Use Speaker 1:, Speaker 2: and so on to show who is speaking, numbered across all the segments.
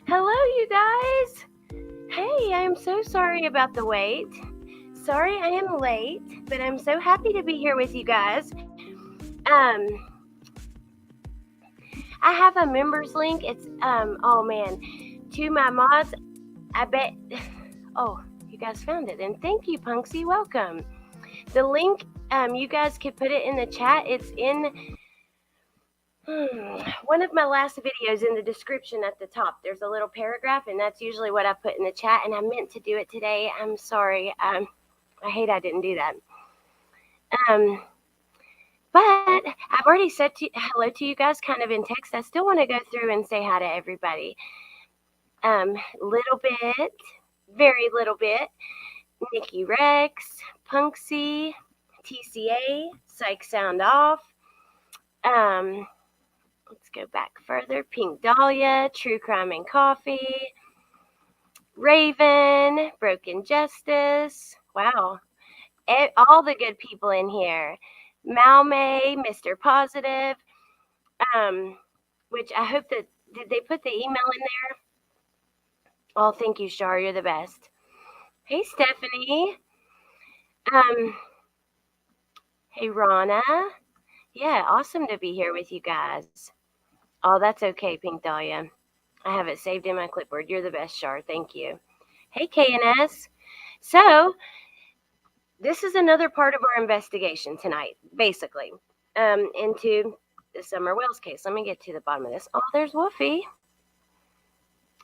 Speaker 1: Hello, you guys. Hey, I am so sorry about the wait. Sorry I am late, but I'm so happy to be here with you guys. I have a members link. It's oh man, to my mods. I bet. Oh, you guys found it, and thank you, Punksy. Welcome. The link. You guys could put it in the chat. It's in one of my last videos in the description at the top. There's a little paragraph, and that's usually what I put in the chat. And I meant to do it today. I'm sorry. I hate I didn't do that. But I've already said hello to you guys kind of in text. I still want to go through and say hi to everybody. Little bit, very little bit. Nikki Rex, Punksy, TCA, Psych Sound Off. Let's go back further. Pink Dahlia, True Crime and Coffee, Raven, Broken Justice. Wow. All the good people in here. Malmay, Mr. Positive, which I hope that, did they put the email in there? Oh, thank you, Shar. You're the best. Hey, Stephanie. Hey, Rana. Yeah, awesome to be here with you guys. Oh, that's okay, Pink Dahlia. I have it saved in my clipboard. You're the best, Shar. Thank you. Hey, KNS. So, this is another part of our investigation tonight, basically, into the Summer Wells case. Let me get to the bottom of this. Oh, there's Woofy.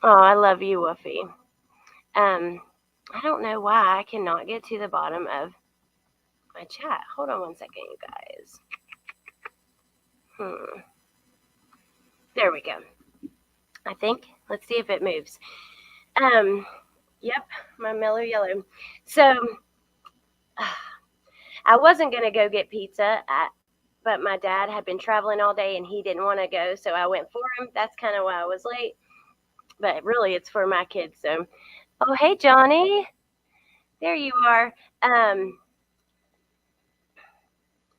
Speaker 1: Oh, I love you, Woofy. I don't know why I cannot get to the bottom of my chat. Hold on one second, you guys. There we go. I think. Let's see if it moves. Yep, my mellow yellow. So, I wasn't going to go get pizza, but my dad had been traveling all day and he didn't want to go, so I went for him. That's kind of why I was late. But really, it's for my kids. So, oh, hey, Johnny. There you are.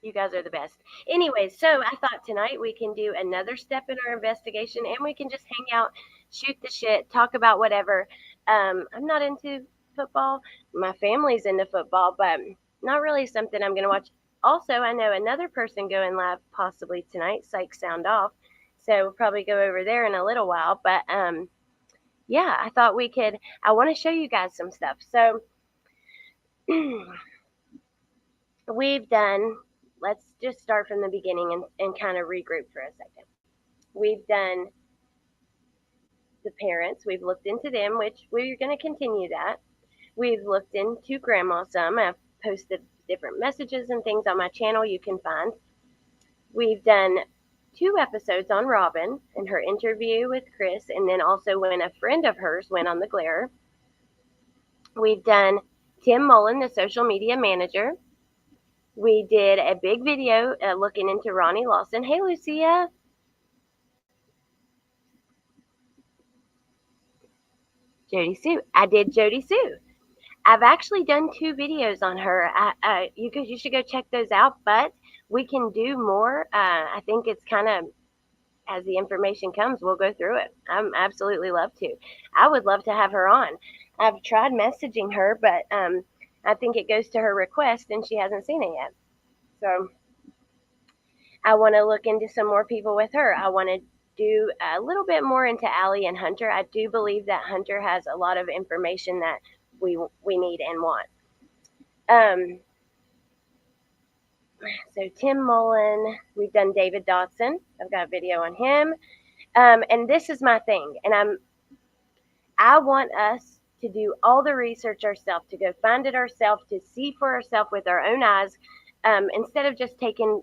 Speaker 1: You guys are the best. Anyway, so I thought tonight we can do another step in our investigation and we can just hang out, shoot the shit, talk about whatever. I'm not into football. My family's into football, but not really something I'm going to watch. Also, I know another person going live possibly tonight, Psych Sound Off. So we'll probably go over there in a little while. But yeah, I thought I want to show you guys some stuff. So we've done, let's just start from the beginning and kind of regroup for a second. We've done the parents. We've looked into them, which we're going to continue that. We've looked into Grandma some. I've posted different messages and things on my channel you can find. We've done 2 episodes on Robin and her interview with Chris, and then also when a friend of hers went on the glare. We've done Tim Mullen, the social media manager. We did a big video looking into Ronnie Lawson. Hey, Lucia. Jody Sue. I did Jody Sue. I've actually done 2 videos on her. You should go check those out, but we can do more. I think it's kind of, as the information comes, we'll go through it. I'm absolutely love to. I would love to have her on. I've tried messaging her, but I think it goes to her request and she hasn't seen it yet. So I want to look into some more people with her. I want to do a little bit more into Allie and Hunter. I do believe that Hunter has a lot of information that we need and want. So Tim Mullen, we've done David Dotson. I've got a video on him. And this is my thing. And I want us to do all the research ourselves, to go find it ourselves, to see for ourselves with our own eyes, instead of just taking,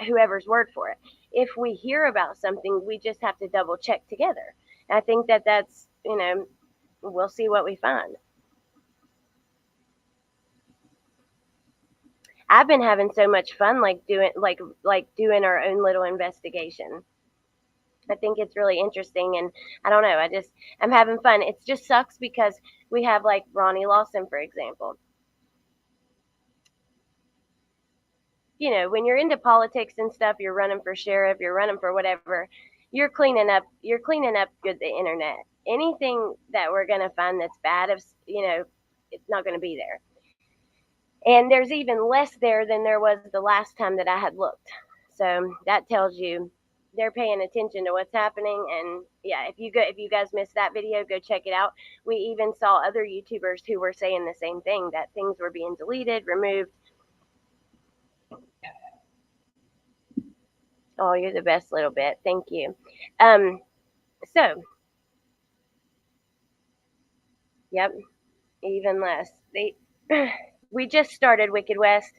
Speaker 1: whoever's word for it. If we hear about something, we just have to double check together. I think that's, we'll see what we find. I've been having so much fun, doing our own little investigation. I think it's really interesting, and I don't know. I'm having fun. It just sucks because we have like Ronnie Lawson, for example. When you're into politics and stuff, you're running for sheriff, you're running for whatever. you're cleaning up the internet. Anything that we're going to find that's bad, it's not going to be there. And there's even less there than there was the last time that I had looked. So that tells you they're paying attention to what's happening. And yeah, if you guys missed that video, go check it out. We even saw other YouTubers who were saying the same thing, that things were being deleted, removed. Oh, you're the best little bit. Thank you. So, yep, even less. We just started Wicked West.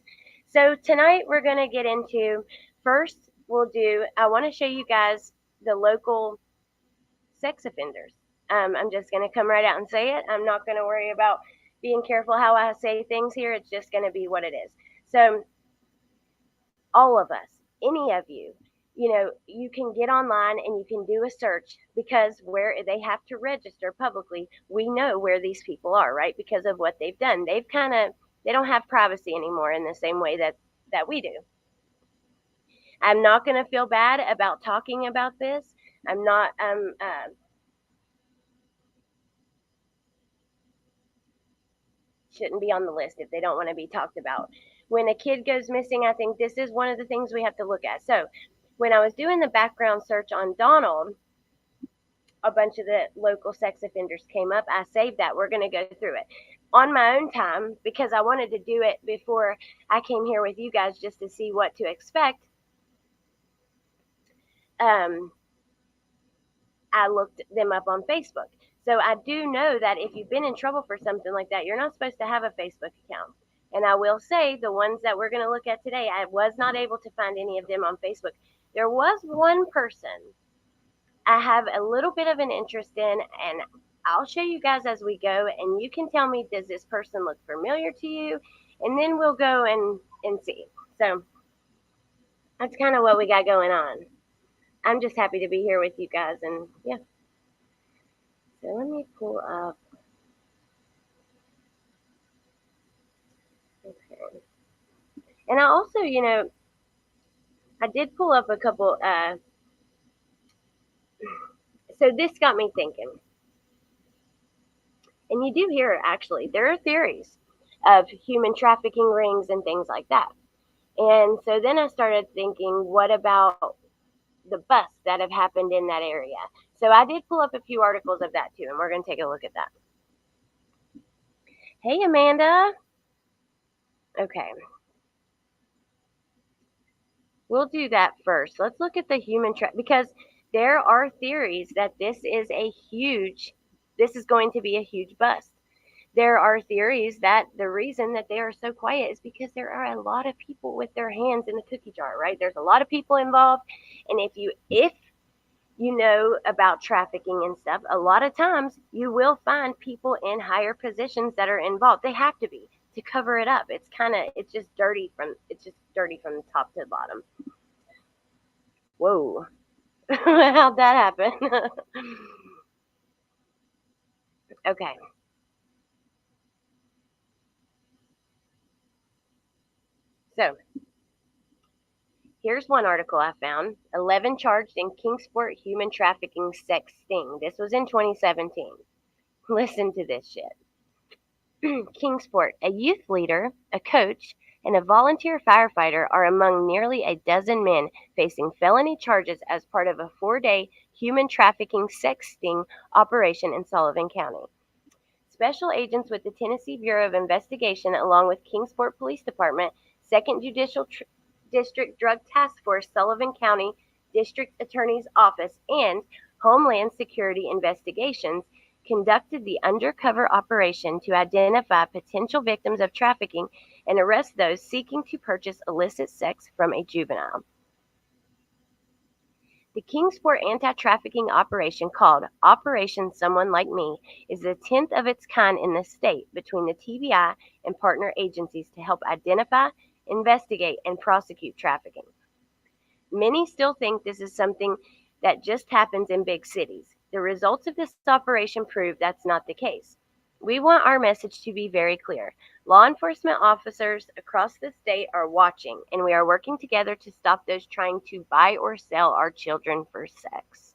Speaker 1: So tonight we're going to get into, first I want to show you guys the local sex offenders. I'm just going to come right out and say it. I'm not going to worry about being careful how I say things here. It's just going to be what it is. So all of us, any of you, you can get online and you can do a search, because where they have to register publicly, we know where these people are, right? Because of what they've done. They don't have privacy anymore in the same way that we do. I'm not going to feel bad about talking about this. I'm not, shouldn't be on the list if they don't want to be talked about. When a kid goes missing, I think this is one of the things we have to look at. So when I was doing the background search on Donald, a bunch of the local sex offenders came up. I saved that. We're going to go through it on my own time because I wanted to do it before I came here with you guys, just to see what to expect. I looked them up on Facebook. So I do know that if you've been in trouble for something like that, you're not supposed to have a Facebook account. And I will say the ones that we're going to look at today, I was not able to find any of them on Facebook. There was one person I have a little bit of an interest in, and I'll show you guys as we go, and you can tell me, does this person look familiar to you? And then we'll go and see. So that's kind of what we got going on. I'm just happy to be here with you guys, and yeah. So let me pull up. Okay. And I also, I did pull up a couple. So this got me thinking. And you do hear, actually, there are theories of human trafficking rings and things like that. And so then I started thinking, what about the busts that have happened in that area? So I did pull up a few articles of that too, and we're going to take a look at that. Hey, Amanda. Okay. We'll do that first. Let's look at the human because there are theories that this is going to be a huge bust. There are theories that the reason that they are so quiet is because there are a lot of people with their hands in the cookie jar, right? There's a lot of people involved. And if you know about trafficking and stuff, a lot of times you will find people in higher positions that are involved. They have to be, to cover it up. It's just dirty from the top to the bottom. Whoa. How'd that happen? Okay. So here's one article I found. 11 charged in Kingsport human trafficking sex sting. This was in 2017. Listen to this shit. Kingsport, a youth leader, a coach, and a volunteer firefighter are among nearly a dozen men facing felony charges as part of a 4-day human trafficking sex sting operation in Sullivan County. Special agents with the Tennessee Bureau of Investigation, along with Kingsport Police Department, 2nd Judicial District Drug Task Force, Sullivan County District Attorney's Office, and Homeland Security Investigations, conducted the undercover operation to identify potential victims of trafficking and arrest those seeking to purchase illicit sex from a juvenile. The Kingsport anti-trafficking operation, called Operation Someone Like Me, is the 10th of its kind in the state between the TBI and partner agencies to help identify, investigate, and prosecute trafficking. Many still think this is something that just happens in big cities. The results of this operation prove that's not the case. We want our message to be very clear. Law enforcement officers across the state are watching, and we are working together to stop those trying to buy or sell our children for sex.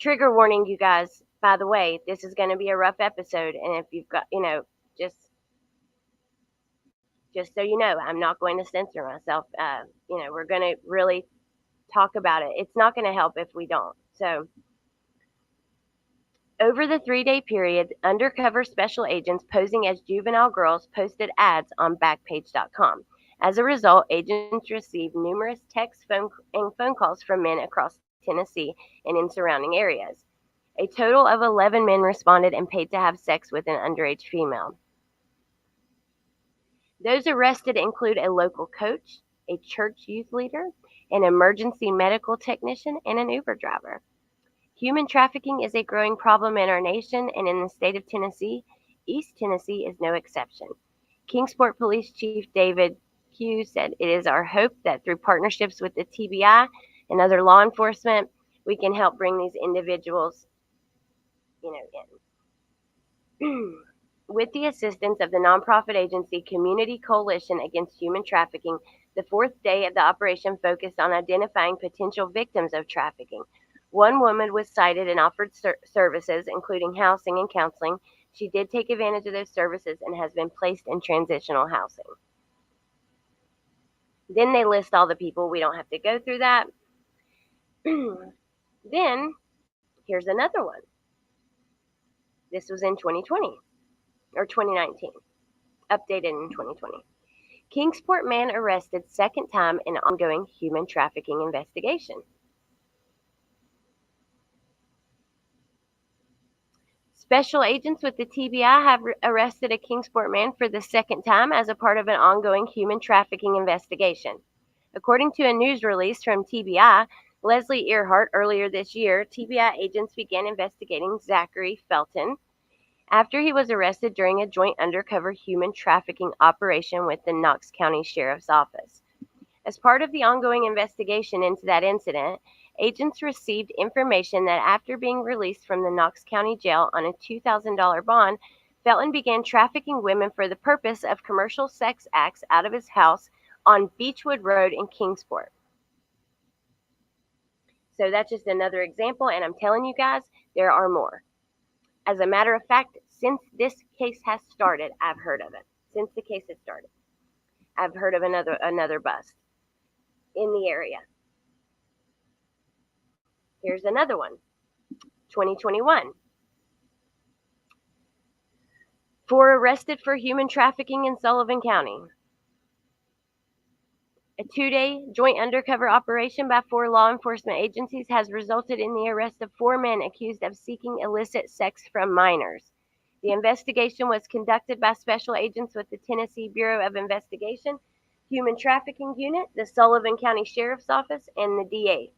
Speaker 1: Trigger warning, you guys. By the way, this is going to be a rough episode, and if you've got, just so you know, I'm not going to censor myself. We're going to really talk about it. It's not going to help if we don't. So, over the 3-day period, undercover special agents posing as juvenile girls posted ads on Backpage.com. As a result, agents received numerous text and phone calls from men across Tennessee and in surrounding areas. A total of 11 men responded and paid to have sex with an underage female. Those arrested include a local coach, a church youth leader, an emergency medical technician, and an Uber driver. Human trafficking is a growing problem in our nation, and in the state of Tennessee, East Tennessee is no exception. Kingsport Police Chief David Hughes said, "It is our hope that through partnerships with the TBI and other law enforcement, we can help bring these individuals, in." With the assistance of the nonprofit agency Community Coalition Against Human Trafficking, the fourth day of the operation focused on identifying potential victims of trafficking. One woman was cited and offered services, including housing and counseling. She did take advantage of those services and has been placed in transitional housing. Then they list all the people. We don't have to go through that. Then, here's another one. This was in 2020, or 2019, updated in 2020. Kingsport man arrested second time in ongoing human trafficking investigation. Special agents with the TBI have arrested a Kingsport man for the second time as a part of an ongoing human trafficking investigation. According to a news release from TBI, Leslie Earhart, earlier this year, TBI agents began investigating Zachary Felton after he was arrested during a joint undercover human trafficking operation with the Knox County Sheriff's Office. As part of the ongoing investigation into that incident, agents received information that after being released from the Knox County Jail on a $2,000 bond, Felton began trafficking women for the purpose of commercial sex acts out of his house on Beechwood Road in Kingsport. So that's just another example, and I'm telling you guys, there are more. As a matter of fact, since this case has started, I've heard of it. Since the case has started, I've heard of another bust in the area. Here's another one. 2021. 4 arrested for human trafficking in Sullivan County. A 2-day joint undercover operation by 4 law enforcement agencies has resulted in the arrest of 4 men accused of seeking illicit sex from minors. The investigation was conducted by special agents with the Tennessee Bureau of Investigation, Human Trafficking Unit, the Sullivan County Sheriff's Office, and the DA,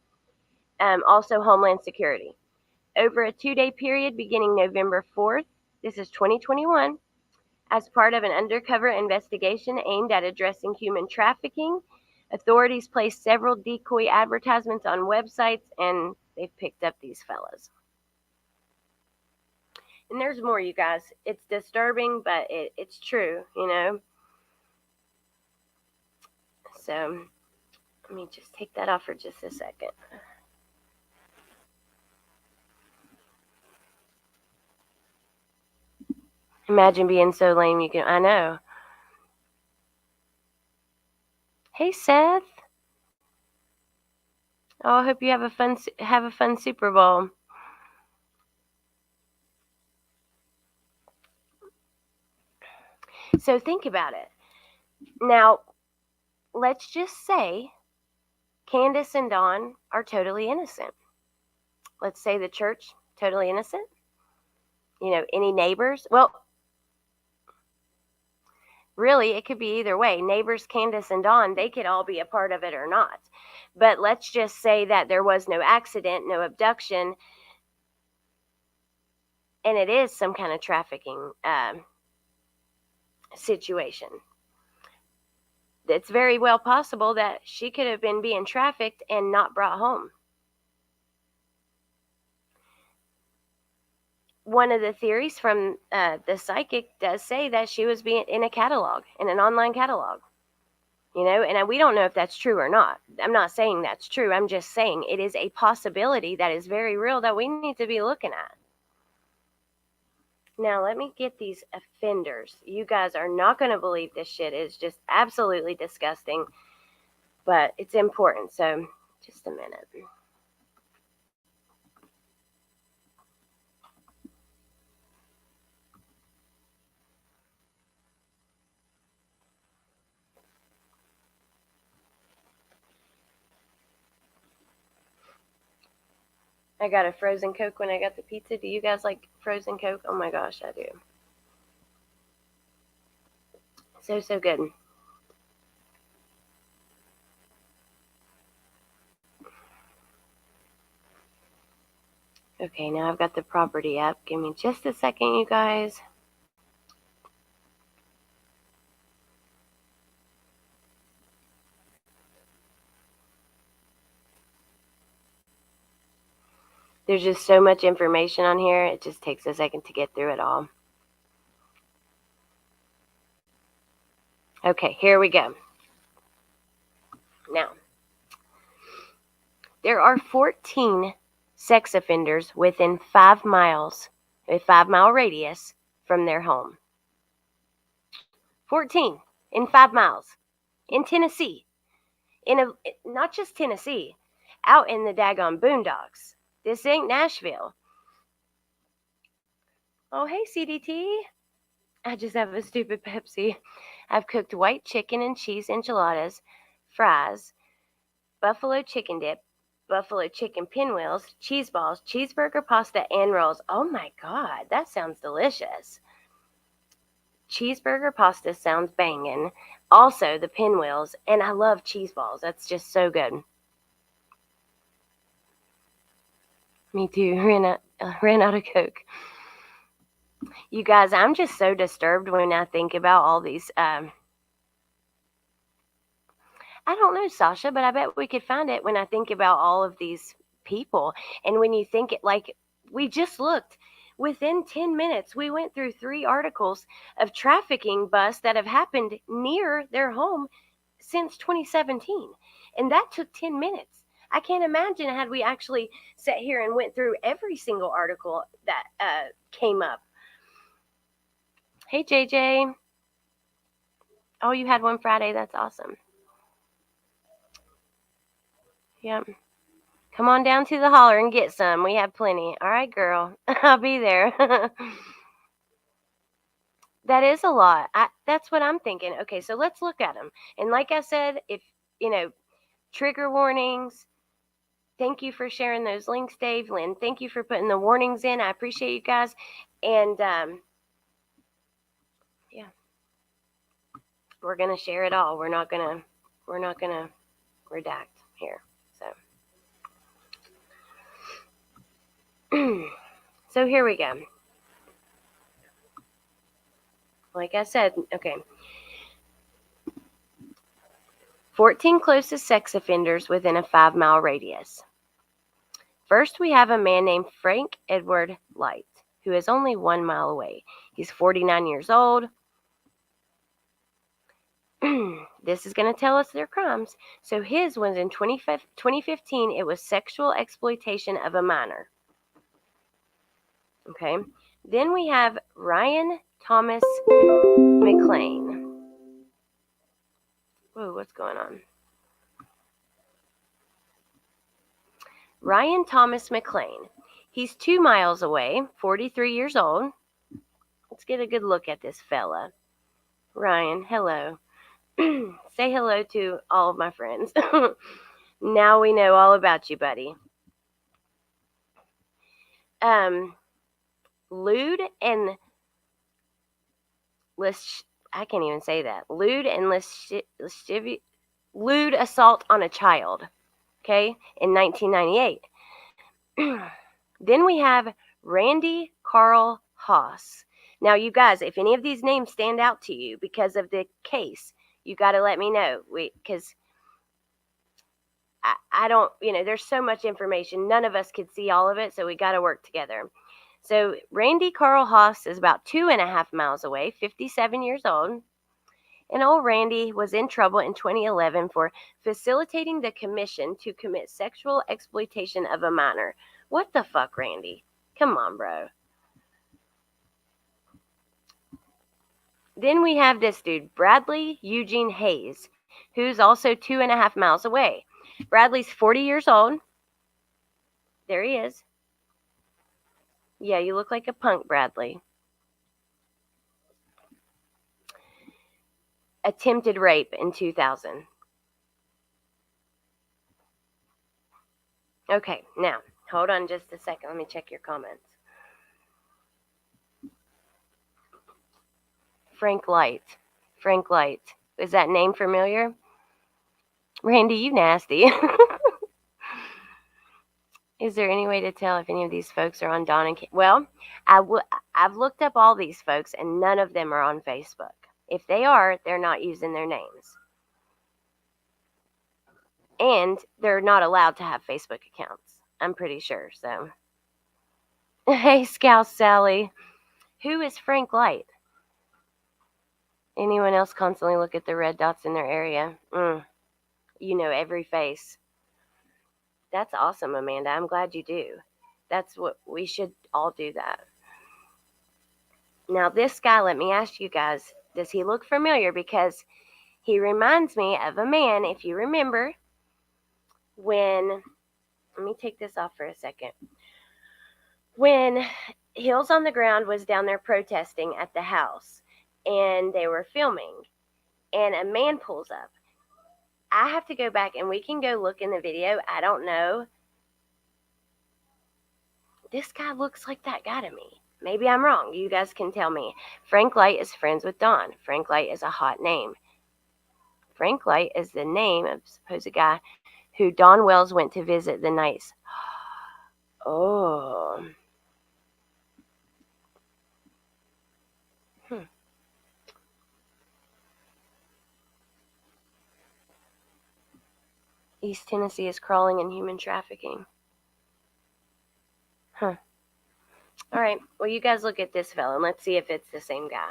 Speaker 1: also Homeland Security. Over a 2-day period beginning November 4th, this is 2021, as part of an undercover investigation aimed at addressing human trafficking, authorities placed several decoy advertisements on websites, and they've picked up these fellas. And there's more, you guys. It's disturbing, but it's true, So, let me just take that off for just a second. Imagine being so lame I know. Hey, Seth. Oh, I hope you have a fun Super Bowl. So think about it. Now, let's just say Candace and Dawn are totally innocent. Let's say the church, totally innocent. Any neighbors? Well, really, it could be either way. Neighbors, Candace and Dawn, they could all be a part of it or not. But let's just say that there was no accident, no abduction, and it is some kind of trafficking situation. It's very well possible that she could have been being trafficked and not brought home. one of the theories from the psychic does say that she was being in a catalog, in an online catalog. And we don't know if that's true or not. I'm not saying that's true. I'm just saying it is a possibility that is very real that we need to be looking at. Now, let me get these offenders. You guys are not going to believe this shit is just absolutely disgusting, but it's important. So, just a minute. I got a frozen Coke when I got the pizza. Do you guys like frozen Coke? Oh my gosh, I do. So good. Okay, now I've got the property up. Give me just a second, you guys. There's just so much information on here. It just takes a second to get through it all. Okay, here we go. Now, there are 14 sex offenders within 5 miles, a 5-mile radius from their home. 14 in 5 miles in Tennessee. Not just Tennessee, out in the daggone boondocks. This ain't Nashville. Oh, hey, CDT. I just have a stupid Pepsi. I've cooked white chicken and cheese enchiladas, fries, buffalo chicken dip, buffalo chicken pinwheels, cheese balls, cheeseburger pasta, and rolls. Oh my God, that sounds delicious. Cheeseburger pasta sounds banging. Also, the pinwheels, and I love cheese balls. That's just so good. Me too. Ran out of Coke. You guys, I'm just so disturbed when I think about all these. I don't know, Sasha, but I bet we could find it when I think about all of these people. And when you think it, like, we just looked. Within 10 minutes, we went through 3 articles of trafficking busts that have happened near their home since 2017. And that took 10 minutes. I can't imagine had we actually sat here and went through every single article that came up. Hey, JJ. Oh, you had one Friday. That's awesome. Yep. Come on down to the holler and get some. We have plenty. All right, girl. I'll be there. That is a lot. That's what I'm thinking. Okay, so let's look at them. And like I said, if, trigger warnings, thank you for sharing those links, Dave. Lynn, thank you for putting the warnings in. I appreciate you guys. And, yeah, we're going to share it all. We're not going to redact here. So here we go. Like I said, okay. 14 closest sex offenders within a 5-mile radius. First, we have a man named Frank Edward Light, who is only 1 mile away. He's 49 years old. This is going to tell us their crimes. So his was in 2015. It was sexual exploitation of a minor. Okay. Then we have Ryan Thomas Maclean. Whoa, what's going on? Ryan Thomas Maclean. He's 2 miles away, 43 years old. Let's get a good look at this fella. Ryan, hello. Say hello to all of my friends. Now we know all about you, buddy. Lewd and I can't even say that. Lewd assault on a child. Okay, in 1998. Then we have Randy Carl Haas. Now, you guys, if any of these names stand out to you because of the case, you got to let me know. Because I don't, there's so much information. None of us could see all of it, so we got to work together. So Randy Carl Haas is about 2.5 miles away, 57 years old. And old Randy was in trouble in 2011 for facilitating the commission to commit sexual exploitation of a minor. What the fuck, Randy? Come on, bro. Then we have this dude, Bradley Eugene Hayes, who's also 2.5 miles away. Bradley's 40 years old. There he is. Yeah, you look like a punk, Bradley. Attempted rape in 2000. Okay, now, hold on just a second. Let me check your comments. Frank Light. Frank Light. Is that name familiar? Randy, you nasty. Is there any way to tell if any of these folks are on Don and Kim? Well, I've looked up all these folks, and none of them are on Facebook. If they are, they're not using their names. And they're not allowed to have Facebook accounts. I'm pretty sure, so. Hey, Scout Sally. Who is Frank Light? Anyone else constantly look at the red dots in their area? You know every face. That's awesome, Amanda. I'm glad you do. That's what we should all do that. Now, this guy, let me ask you guys, does he look familiar? Because he reminds me of a man, if you remember, when, let me take this off for a second. When Heels on the Ground was down there protesting at the house, and they were filming, and a man pulls up. I have to go back, and we can go look in the video. I don't know. This guy looks like that guy to me. Maybe I'm wrong. You guys can tell me. Frank Light is friends with Don. Frank Light is a hot name. Frank Light is the name of supposed guy who Don Wells went to visit the nights. Oh. East Tennessee is crawling in human trafficking. All right. Well, you guys look at this fellow and let's see if it's the same guy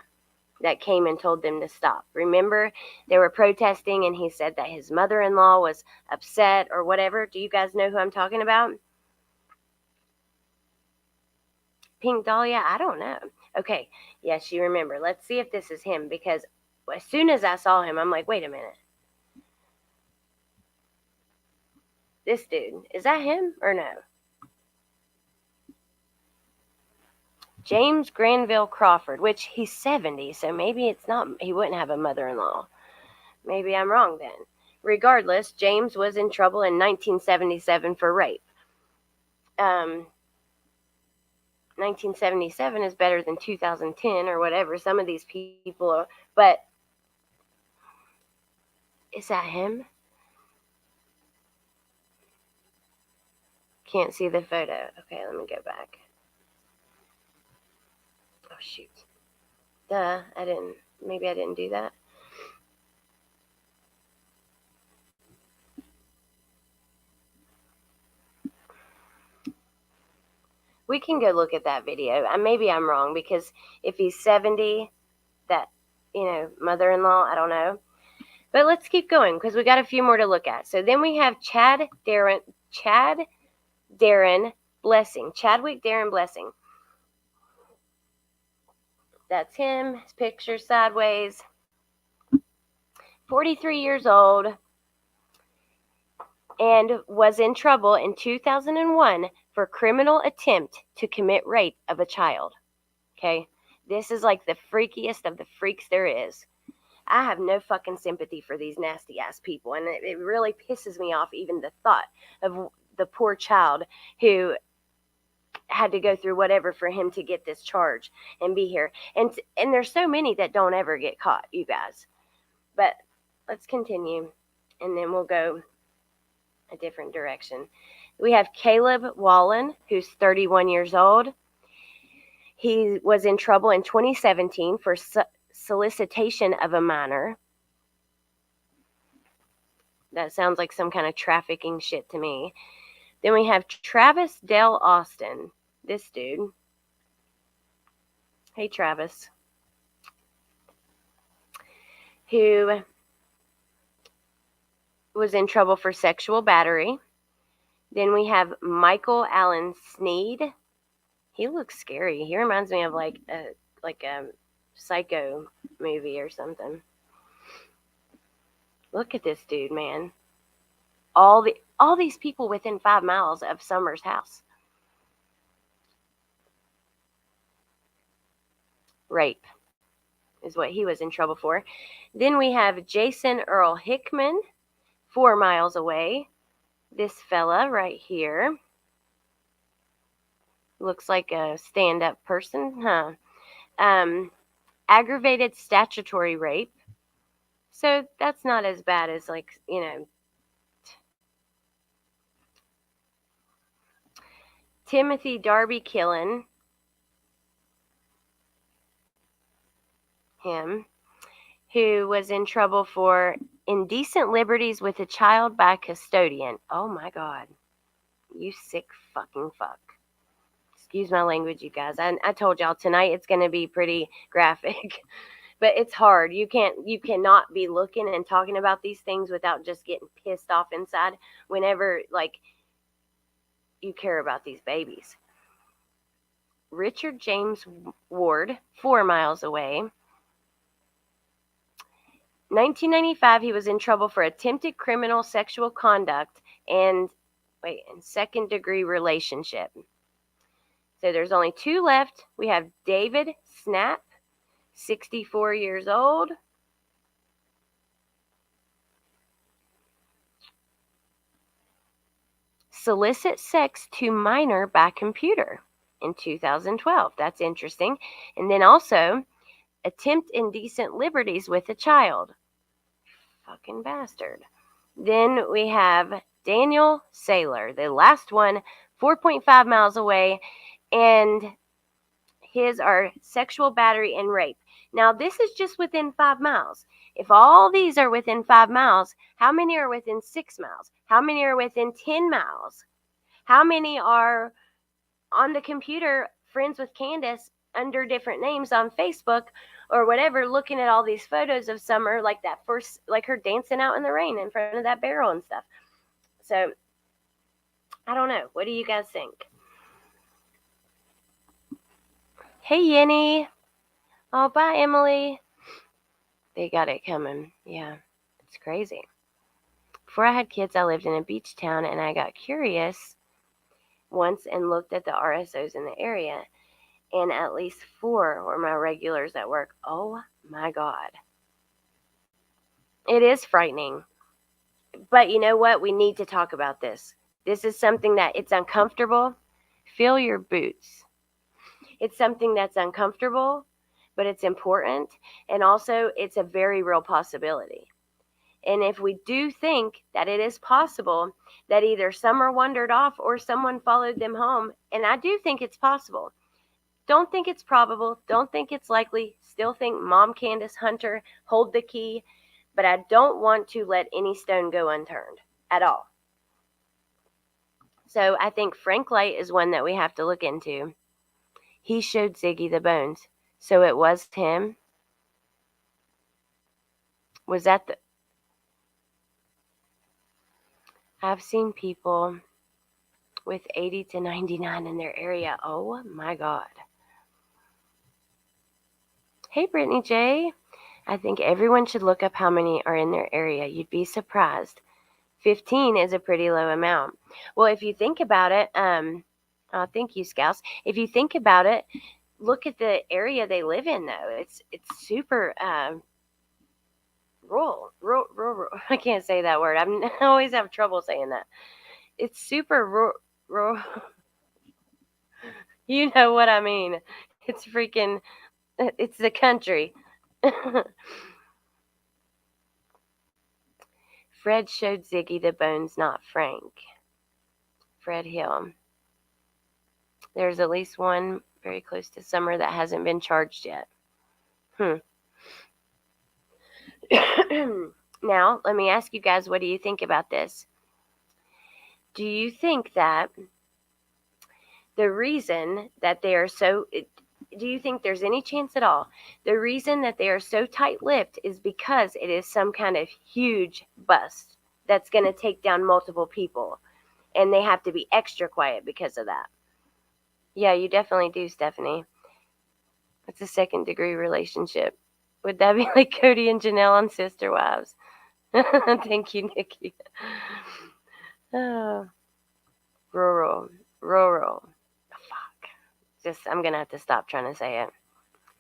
Speaker 1: that came and told them to stop. Remember, they were protesting and he said that his mother-in-law was upset or whatever. Do you guys know who I'm talking about? Pink Dahlia? I don't know. Okay. Yes, you remember. Let's see if this is him, because as soon as I saw him, I'm like, wait a minute. This dude, is that him or no? James Granville Crawford, which he's 70, so maybe it's not, he wouldn't have a mother-in-law. Maybe I'm wrong then. Regardless, James was in trouble in 1977 for rape. 1977 is better than 2010 or whatever. Some of these people are, but is that him? Can't see the photo. Okay, let me go back. Oh, shoot. Duh, maybe I didn't do that. We can go look at that video. Maybe I'm wrong, because if he's 70, that, mother-in-law, I don't know. But let's keep going, because we got a few more to look at. So then we have Chadwick Darren Blessing. That's him. His picture sideways. 43 years old. And was in trouble in 2001 for criminal attempt to commit rape of a child. Okay? This is like the freakiest of the freaks there is. I have no fucking sympathy for these nasty ass people, and it really pisses me off, even the thought of the poor child who had to go through whatever for him to get this charge and be here. And there's so many that don't ever get caught, you guys. But let's continue, and then we'll go a different direction. We have Caleb Wallen, who's 31 years old. He was in trouble in 2017 for solicitation of a minor. That sounds like some kind of trafficking shit to me. Then we have Travis Dale Austin. This dude. Hey, Travis. Who was in trouble for sexual battery. Then we have Michael Allen Sneed. He looks scary. He reminds me of like a psycho movie or something. Look at this dude, man. All these people within 5 miles of Summer's house. Rape is what he was in trouble for. Then we have Jason Earl Hickman, 4 miles away. This fella right here looks like a stand-up person, huh? Aggravated statutory rape. So that's not as bad as, like, Timothy Darby Killen. Him. Who was in trouble for indecent liberties with a child by custodian. Oh my God. You sick fucking fuck. Excuse my language, you guys. I told y'all tonight it's going to be pretty graphic. But it's hard. You cannot be looking and talking about these things without just getting pissed off inside whenever, like, you care about these babies. Richard James Ward, 4 miles away. 1995, he was in trouble for attempted criminal sexual conduct and second-degree relationship. So there's only 2 left. We have David Snap, 64 years old. Solicit sex to minor by computer in 2012. That's interesting. And then also, attempt indecent liberties with a child. Fucking bastard. Then we have Daniel Saylor, the last one, 4.5 miles away, and his are sexual battery and rape. Now, this is just within 5 miles. If all these are within 5 miles, how many are within 6 miles? How many are within 10 miles? How many are on the computer, friends with Candace, under different names on Facebook or whatever, looking at all these photos of Summer, like that first, like her dancing out in the rain in front of that barrel and stuff. So, I don't know. What do you guys think? Hey, Yenny. Oh, bye, Emily. They got it coming. Yeah, it's crazy. Before I had kids, I lived in a beach town, and I got curious once and looked at the RSOs in the area, and at least 4 were my regulars at work. Oh, my God. It is frightening. But you know what? We need to talk about this. This is something that it's uncomfortable. Fill your boots. It's something that's uncomfortable, but it's important. And also, it's a very real possibility. And if we do think that it is possible that either Summer wandered off or someone followed them home, and I do think it's possible. Don't think it's probable. Don't think it's likely. Still think Mom Candace Hunter hold the key. But I don't want to let any stone go unturned at all. So I think Frank Light is one that we have to look into. He showed Ziggy the bones. So it was him. Was that the... I've seen people with 80 to 99 in their area. Oh my God. Hey, Brittany J. I think everyone should look up how many are in their area. You'd be surprised. 15 is a pretty low amount. Well, if you think about it, thank you, Scouts. If you think about it, look at the area they live in, though. It's super rural. I can't say that word. I always have trouble saying that. It's super rural. You know what I mean. It's the country. Fred showed Ziggy the bones, not Frank. Fred Hill. There's at least one very close to Summer that hasn't been charged yet. Now, let me ask you guys, what do you think about this? Do you think that the reason that they are so... do you think there's any chance at all? The reason that they are so tight-lipped is because it is some kind of huge bust that's going to take down multiple people, and they have to be extra quiet because of that. Yeah, you definitely do, Stephanie. It's a second-degree relationship. Would that be like Cody and Janelle on Sister Wives? Thank you, Nikki. Oh, rural. Fuck. I'm gonna have to stop trying to say it.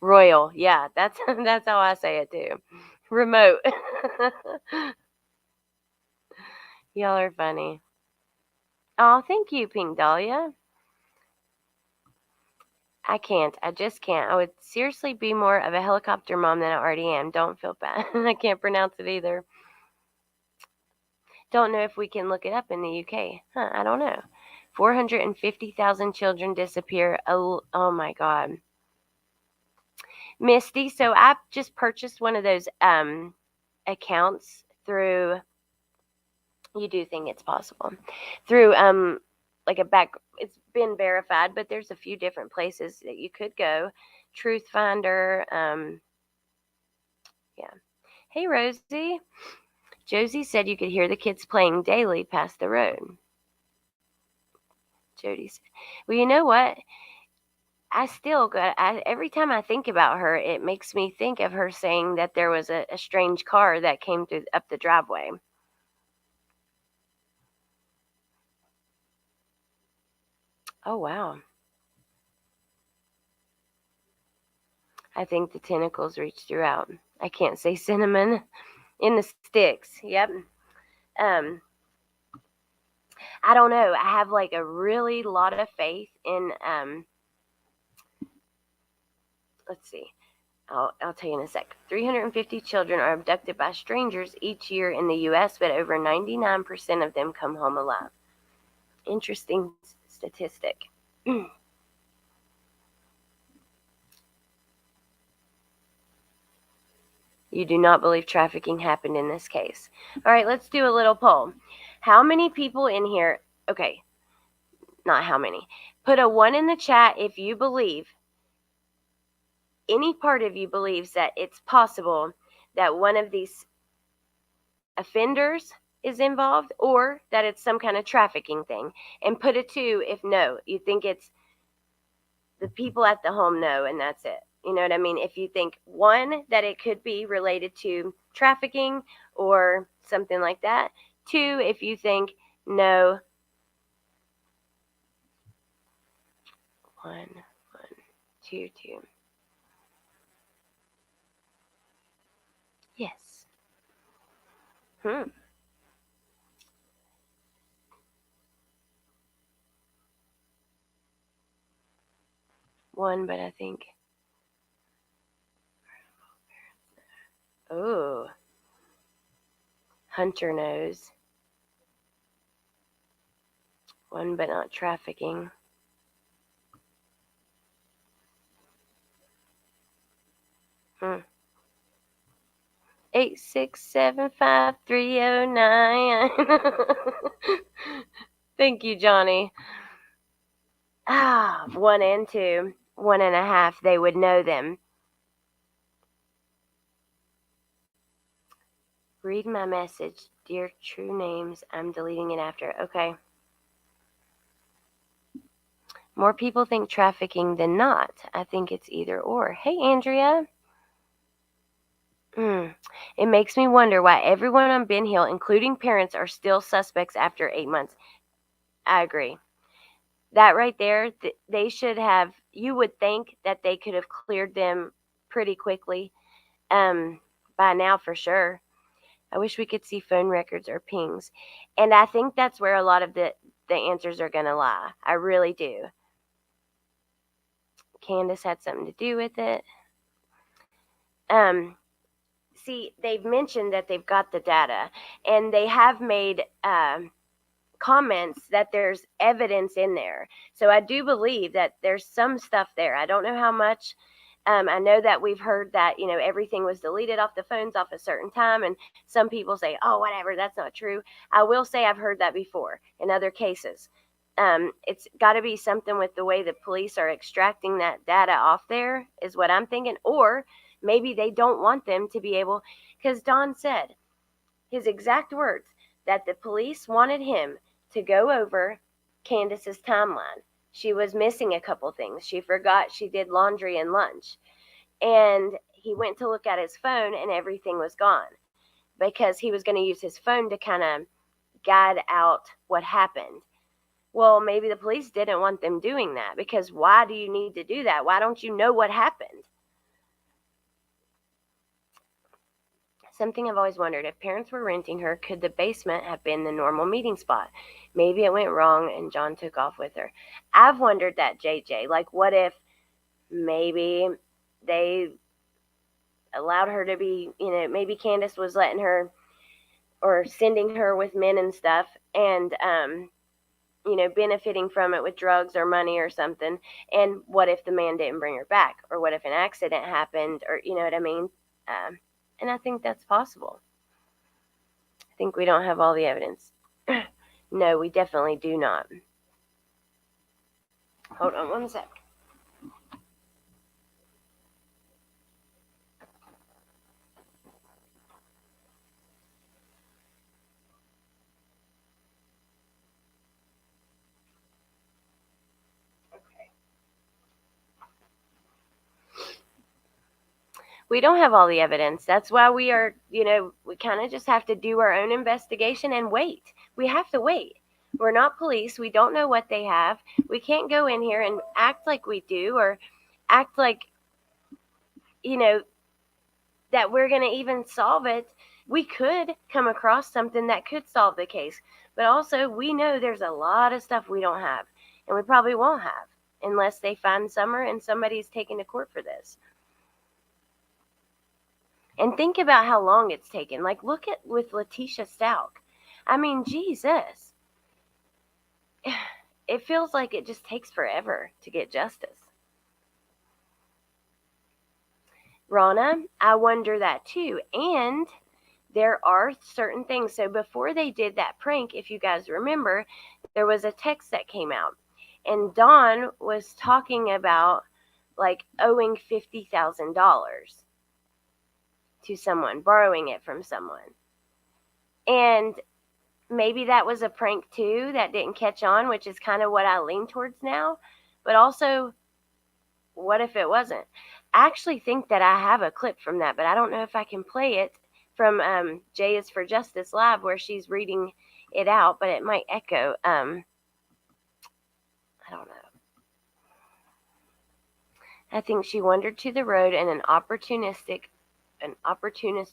Speaker 1: Royal. Yeah, that's how I say it too. Remote. Y'all are funny. Oh, thank you, Pink Dahlia. I can't. I just can't. I would seriously be more of a helicopter mom than I already am. Don't feel bad. I can't pronounce it either. Don't know if we can look it up in the UK. I don't know. 450,000 children disappear. Oh my God. Misty, so I just purchased one of those accounts through, you do think it's possible, through like a back, it's been verified, but there's a few different places that you could go. Truth Finder, yeah. Hey, Rosie. Josie said you could hear the kids playing daily past the road. Jody said, well, you know what? Every time I think about her, it makes me think of her saying that there was a strange car that came up the driveway. Oh, wow. I think the tentacles reach throughout. I can't say cinnamon. In the sticks. Yep. I don't know. I have like a really lot of faith in, let's see. I'll tell you in a sec. 350 children are abducted by strangers each year in the U.S., but over 99% of them come home alive. Interesting statistic. You do not believe trafficking happened in this case. All right, let's do a little poll. How many people in here, okay, not how many, put a 1 in the chat if you believe, any part of you believes that it's possible that one of these offenders is involved or that it's some kind of trafficking thing. And put a 2 if no, you think it's the people at the home know and that's it. You know what I mean? If you think 1, that it could be related to trafficking or something like that. 2, if you think no. 1, 2, 2. Yes. 1, but I think. Oh. Hunter knows. 1, but not trafficking. Hmm. 8675309. Thank you, Johnny. 1 and 2, 1.5. They would know them. Read my message, dear true names. I'm deleting it after. Okay. More people think trafficking than not. I think it's either or. Hey, Andrea. It makes me wonder why everyone on Ben Hill, including parents, are still suspects after 8 months. I agree. That right there, they should have, you would think that they could have cleared them pretty quickly by now for sure. I wish we could see phone records or pings. And I think that's where a lot of the answers are going to lie. I really do. Candace had something to do with it. See, they've mentioned that they've got the data, and they have made comments that there's evidence in there. So I do believe that there's some stuff there. I don't know how much. I know that we've heard that, everything was deleted off the phones off a certain time, and some people say, oh, whatever, that's not true. I will say I've heard that before in other cases. It's got to be something with the way the police are extracting that data off there, is what I'm thinking. Or maybe they don't want them to be able, because Don said his exact words that the police wanted him to go over Candace's timeline. She was missing a couple things. She forgot she did laundry and lunch. And he went to look at his phone and everything was gone because he was going to use his phone to kind of guide out what happened. Well, maybe the police didn't want them doing that, because why do you need to do that? Why don't you know what happened? Something I've always wondered, if parents were renting her, could the basement have been the normal meeting spot? Maybe it went wrong and John took off with her. I've wondered that, JJ. Like, what if maybe they allowed her to be, maybe Candace was letting her or sending her with men and stuff, and benefiting from it with drugs or money or something. And what if the man didn't bring her back? Or what if an accident happened? Or, you know what I mean? And I think that's possible. I think we don't have all the evidence. No, we definitely do not. Hold on one sec. We don't have all the evidence. That's why we are, we kind of just have to do our own investigation and wait. We have to wait. We're not police. We don't know what they have. We can't go in here and act like we do, or act like, that we're going to even solve it. We could come across something that could solve the case. But also, we know there's a lot of stuff we don't have, and we probably won't have unless they find Summer and somebody's taken to court for this. And think about how long it's taken. Like, look at with Letitia Stalk. I mean, Jesus. It feels like it just takes forever to get justice. Rana, I wonder that too. And there are certain things. So before they did that prank, if you guys remember, there was a text that came out. And Dawn was talking about, like, owing $50,000. To someone, borrowing it from someone. And maybe that was a prank too that didn't catch on, which is kind of what I lean towards now. But also, what if it wasn't? I actually think that I have a clip from that, but I don't know if I can play it from J is for Justice Live, where she's reading it out, but it might echo. I don't know. I think she wandered to the road and an opportunist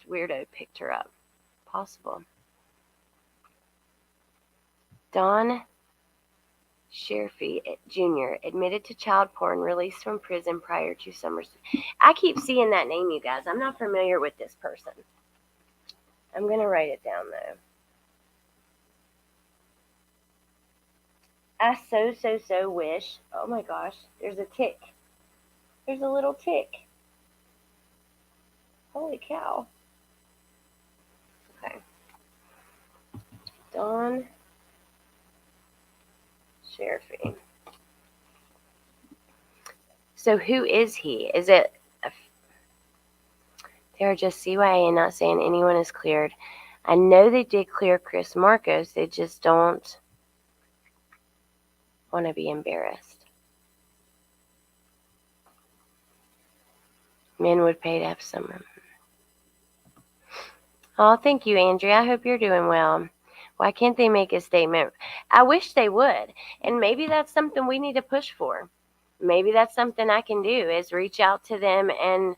Speaker 1: weirdo picked her up. Possible. Don Sherfy Jr. admitted to child porn, released from prison prior to Summer's. I keep seeing that name, you guys. I'm not familiar with this person. I'm going to write it down, though. I so wish. Oh my gosh, there's a tick. There's a little tick. Holy cow. Okay. Don Sherfy. So who is he? Is it... They are just CYA and not saying anyone is cleared. I know they did clear Chris Marcos. They just don't want to be embarrassed. Men would pay to have someone. Oh, thank you, Andrea. I hope you're doing well. Why can't they make a statement? I wish they would. And maybe that's something we need to push for. Maybe that's something I can do, is reach out to them and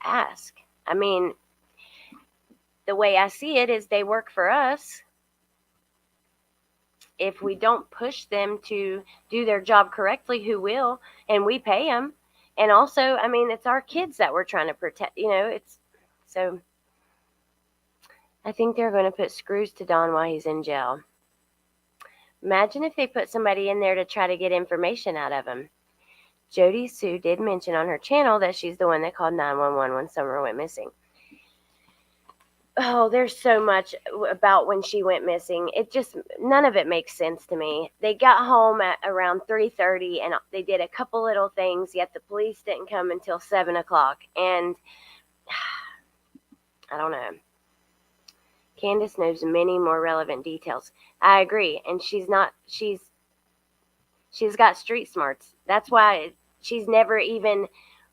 Speaker 1: ask. I mean, the way I see it is they work for us. If we don't push them to do their job correctly, who will? And we pay them. And also, I mean, it's our kids that we're trying to protect. It's so... I think they're going to put screws to Don while he's in jail. Imagine if they put somebody in there to try to get information out of him. Jody Sue did mention on her channel that she's the one that called 911 when Summer went missing. Oh, there's so much about when she went missing. It just none of it makes sense to me. They got home at around 3:30, and they did a couple little things. Yet the police didn't come until 7 o'clock, and I don't know. Candace knows many more relevant details. I agree, and she's got street smarts. That's why she's never even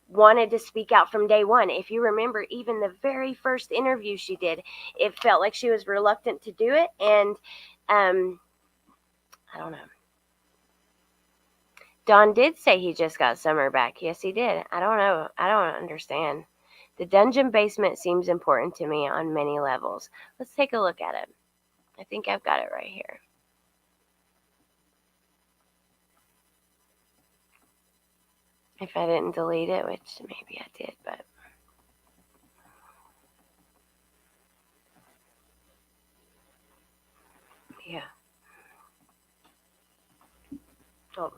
Speaker 1: wanted to speak out from day one. If you remember, even the very first interview she did, it felt like she was reluctant to do it. And I don't know. Don did say he just got Summer back. Yes, he did. I don't know. I don't understand. The dungeon basement seems important to me on many levels. Let's take a look at it. I think I've got it right here. If I didn't delete it, which maybe I did, but yeah. Oh.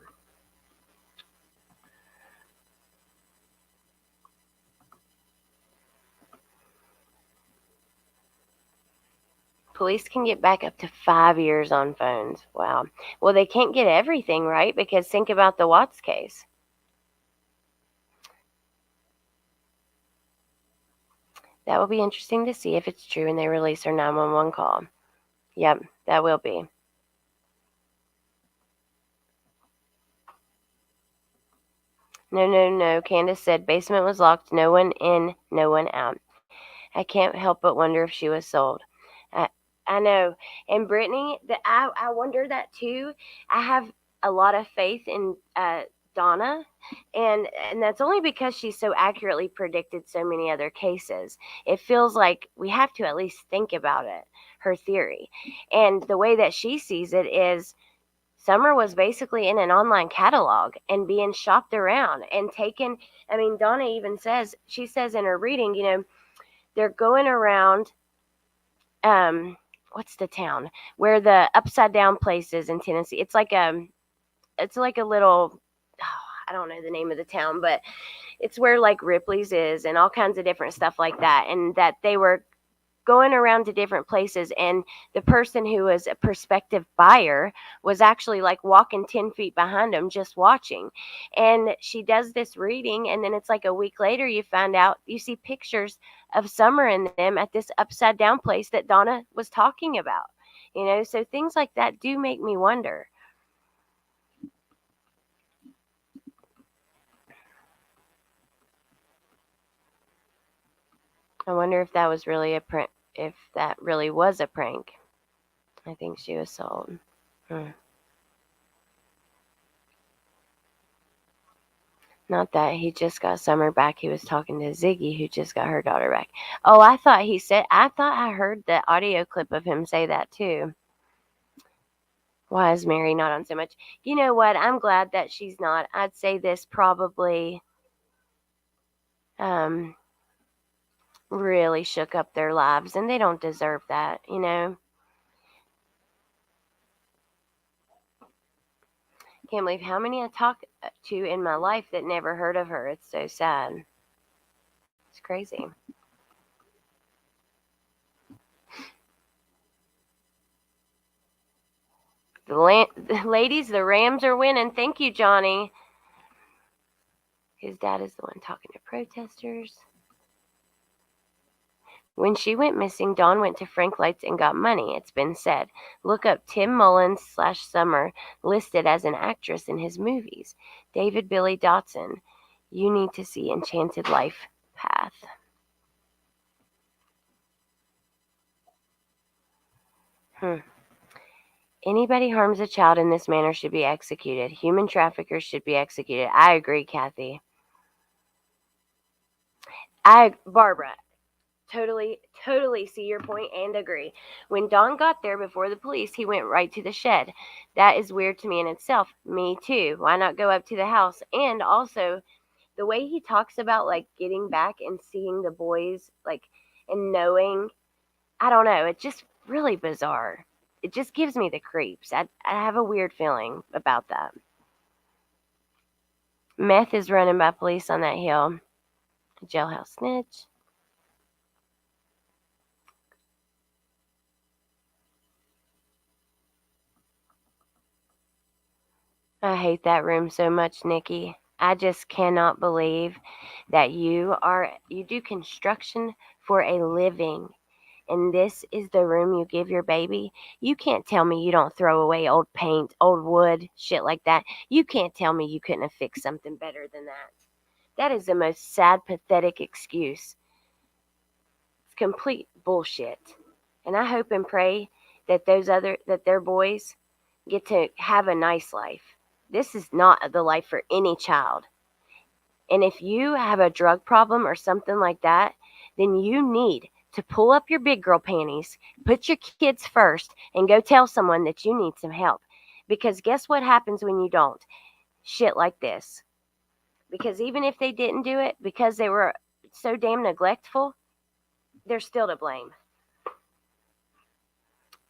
Speaker 1: Police can get back up to 5 years on phones. Wow. Well, they can't get everything, right? Because think about the Watts case. That will be interesting to see if it's true and they release her 911 call. Yep, that will be. No. Candace said basement was locked. No one in, no one out. I can't help but wonder if she was sold. I, I know. And Brittany, I wonder that too. I have a lot of faith in Donna, and that's only because she so accurately predicted so many other cases. It feels like we have to at least think about it, her theory. And the way that she sees it is Summer was basically in an online catalog and being shopped around and taken. I mean, Donna even says, she says in her reading, they're going around what's the town where the upside down place is in Tennessee. It's like a little, I don't know the name of the town, but it's where like Ripley's is and all kinds of different stuff like that. And that they were going around to different places, and the person who was a prospective buyer was actually like walking 10 feet behind them just watching. And she does this reading, and then it's like a week later you find out, you see pictures of Summer and them at this upside down place that Donna was talking about. So things like that do make me wonder. I wonder if that was really a prank, if that really was a prank. I think she was sold. Not that he just got Summer back. He was talking to Ziggy, who just got her daughter back. Oh, I thought I heard the audio clip of him say that too. Why is Mary not on so much? You know what? I'm glad that she's not. I'd say this probably um, really shook up their lives, and they don't deserve that. Can't believe how many I talked to in my life that never heard of her. It's so sad. It's crazy. Ladies, the Rams are winning. Thank you, Johnny. His dad is the one talking to protesters. When she went missing, Dawn went to Frank Lights and got money, it's been said. Look up Tim Mullins/Summer, listed as an actress in his movies. David Billy Dotson. You need to see Enchanted Life Path. Anybody harms a child in this manner should be executed. Human traffickers should be executed. I agree, Kathy. Barbara, totally see your point and agree. When Don got there before the police, he went right to the shed. That is weird to me in itself. Me too. Why not go up to the house? And also, the way he talks about like getting back and seeing the boys, like, and knowing, I don't know, it's just really bizarre. It just gives me the creeps. I have a weird feeling about that. Meth is running by police on that hill. Jailhouse snitch. I hate that room so much, Nikki. I just cannot believe that you do construction for a living, and this is the room you give your baby. You can't tell me you don't throw away old paint, old wood, shit like that. You can't tell me you couldn't have fixed something better than that. That is the most sad, pathetic excuse. It's complete bullshit. And I hope and pray that their boys get to have a nice life. This is not the life for any child. And if you have a drug problem or something like that, then you need to pull up your big girl panties, put your kids first, and go tell someone that you need some help. Because guess what happens when you don't? Shit like this. Because even if they didn't do it, because they were so damn neglectful, they're still to blame.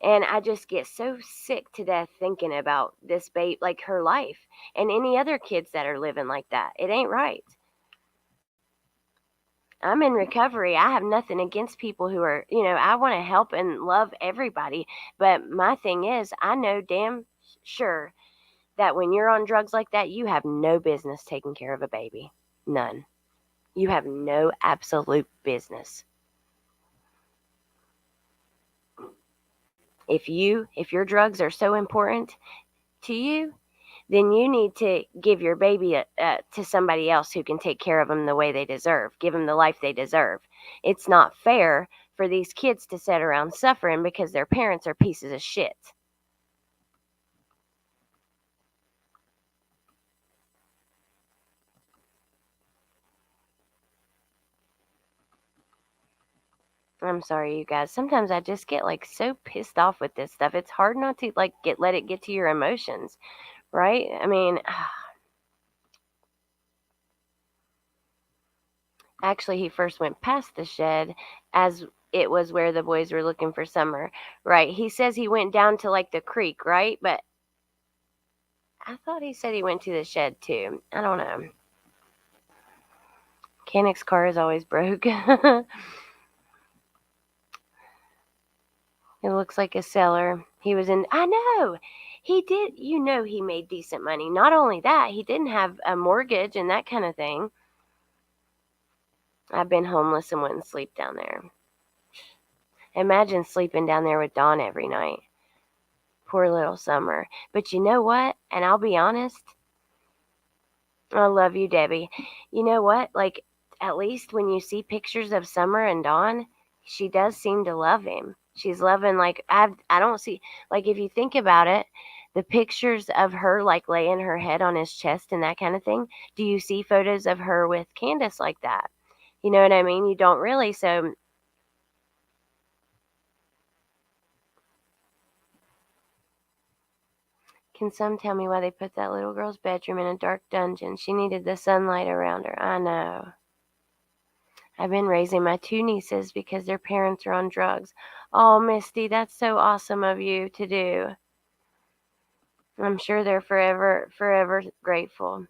Speaker 1: And I just get so sick to death thinking about this babe, like her life, and any other kids that are living like that. It ain't right. I'm in recovery. I have nothing against people who are, I want to help and love everybody. But my thing is, I know damn sure that when you're on drugs like that, you have no business taking care of a baby. None. You have no absolute business. If your drugs are so important to you, then you need to give your baby to somebody else who can take care of them the way they deserve, give them the life they deserve. It's not fair for these kids to sit around suffering because their parents are pieces of shit. I'm sorry, you guys. Sometimes I just get like so pissed off with this stuff. It's hard not to like let it get to your emotions, right? I mean, actually, he first went past the shed as it was where the boys were looking for Summer, right? He says he went down to like the creek, right? But I thought he said he went to the shed too. I don't know. Mechanic's car is always broke. It looks like a seller. He was in. I know. He did. He made decent money. Not only that, he didn't have a mortgage and that kind of thing. I've been homeless and wouldn't sleep down there. Imagine sleeping down there with Dawn every night. Poor little Summer. But you know what? And I'll be honest, I love you, Debbie. You know what? Like, at least when you see pictures of Summer and Dawn, she does seem to love him. She's loving, like, I don't see, like, if you think about it, the pictures of her, like, laying her head on his chest and that kind of thing, do you see photos of her with Candace like that? You know what I mean? You don't really. So, can some tell me why they put that little girl's bedroom in a dark dungeon? She needed the sunlight around her. I know. I've been raising my two nieces because their parents are on drugs. Oh, Misty, that's so awesome of you to do. I'm sure they're forever, forever grateful.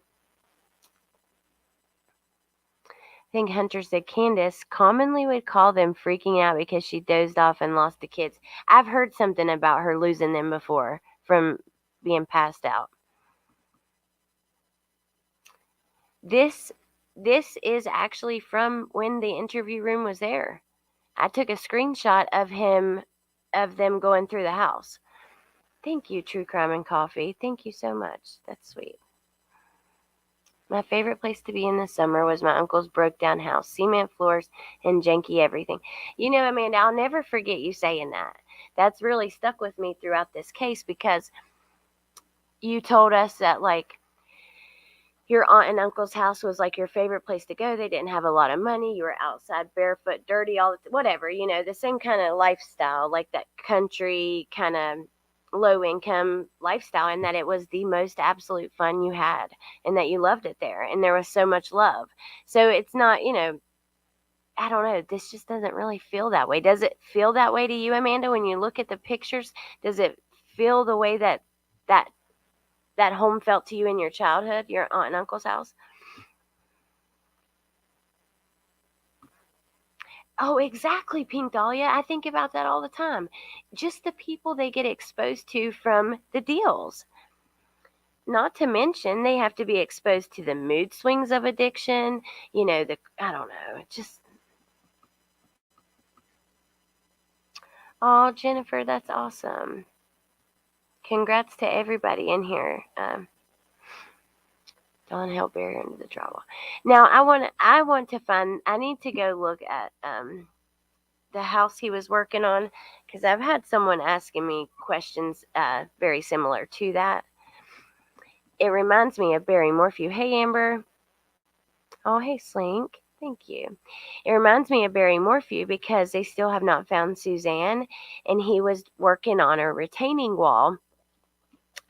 Speaker 1: I think Hunter said Candace commonly would call them freaking out because she dozed off and lost the kids. I've heard something about her losing them before from being passed out. This is actually from when the interview room was there. I took a screenshot of them going through the house. Thank you, True Crime and Coffee. Thank you so much. That's sweet. My favorite place to be in the summer was my uncle's broke down house, cement floors and janky everything. Amanda, I'll never forget you saying that. That's really stuck with me throughout this case because you told us that, like, your aunt and uncle's house was like your favorite place to go. They didn't have a lot of money. You were outside barefoot, dirty, whatever, the same kind of lifestyle, like that country kind of low income lifestyle, and that it was the most absolute fun you had and that you loved it there. And there was so much love. So it's not, I don't know. This just doesn't really feel that way. Does it feel that way to you, Amanda, when you look at the pictures? Does it feel the way that that home felt to you in your childhood, your aunt and uncle's house? Oh, exactly, Pink Dahlia. I think about that all the time. Just the people they get exposed to from the deals. Not to mention, they have to be exposed to the mood swings of addiction. I don't know. It just. Oh, Jennifer, that's awesome. Congrats to everybody in here. Don't help Barry into the trouble. Now, I need to go look at the house he was working on, because I've had someone asking me questions very similar to that. It reminds me of Barry Morphew. Hey, Amber. Oh, hey, Slink. Thank you. It reminds me of Barry Morphew because they still have not found Suzanne, and he was working on a retaining wall.